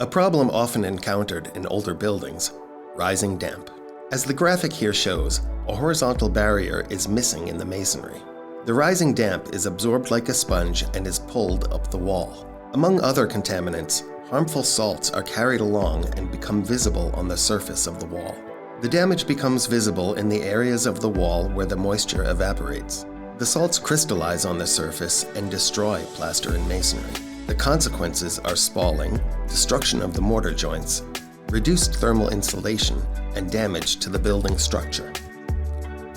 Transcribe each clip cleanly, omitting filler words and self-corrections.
A problem often encountered in older buildings: rising damp. As the graphic here shows, a horizontal barrier is missing in the masonry. The rising damp is absorbed like a sponge and is pulled up the wall. Among other contaminants, harmful salts are carried along and become visible on the surface of the wall. The damage becomes visible in the areas of the wall where the moisture evaporates. The salts crystallize on the surface and destroy plaster and masonry. The consequences are spalling, destruction of the mortar joints, reduced thermal insulation, and damage to the building structure.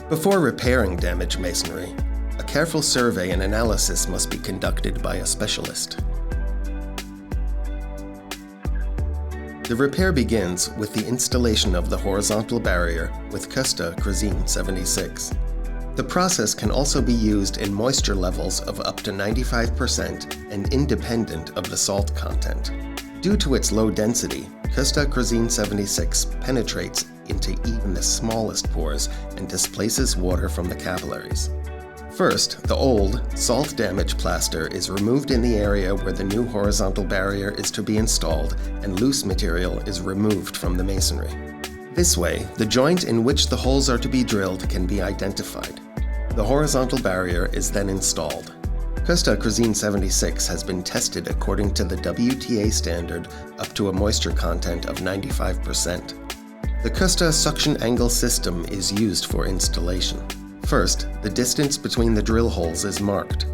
Before repairing damaged masonry, a careful survey and analysis must be conducted by a specialist. The repair begins with the installation of the horizontal barrier with Köster Crisin 76. The process can also be used in moisture levels of up to 95% and independent of the salt content. Due to its low density, Köster Crisin 76 penetrates into even the smallest pores and displaces water from the capillaries. First, the old, salt-damaged plaster is removed in the area where the new horizontal barrier is to be installed, and loose material is removed from the masonry. This way, the joint in which the holes are to be drilled can be identified. The horizontal barrier is then installed. Köster Crisin 76 has been tested according to the WTA standard up to a moisture content of 95%. The Köster suction angle system is used for installation. First, the distance between the drill holes is marked.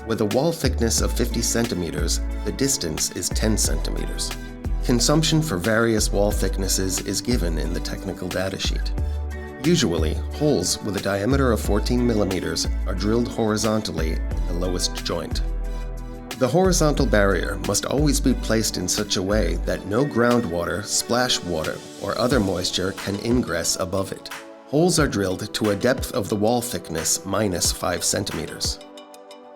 With a wall thickness of 50 centimeters, the distance is 10 centimeters. Consumption for various wall thicknesses is given in the technical datasheet. Usually, holes with a diameter of 14 millimeters are drilled horizontally in the lowest joint. The horizontal barrier must always be placed in such a way that no groundwater, splash water, or other moisture can ingress above it. Holes are drilled to a depth of the wall thickness minus 5 centimeters.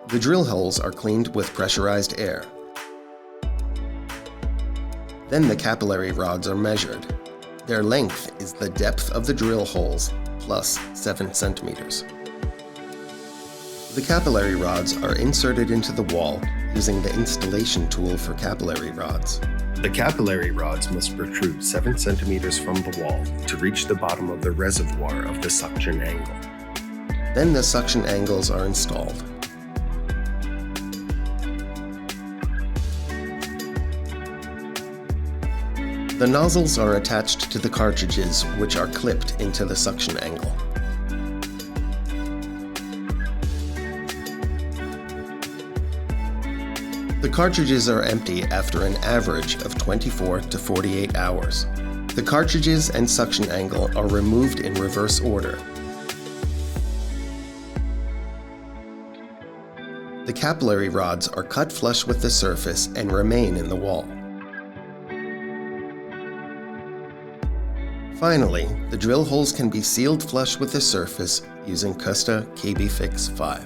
The drill holes are cleaned with pressurized air. Then the capillary rods are measured. Their length is the depth of the drill holes plus 7 centimeters. The capillary rods are inserted into the wall using the installation tool for capillary rods. The capillary rods must protrude 7 centimeters from the wall to reach the bottom of the reservoir of the suction angle. Then the suction angles are installed. The nozzles are attached to the cartridges, which are clipped into the suction angle. The cartridges are empty after an average of 24 to 48 hours. The cartridges and suction angle are removed in reverse order. The capillary rods are cut flush with the surface and remain in the wall. Finally, the drill holes can be sealed flush with the surface using Köster KB Fix 5.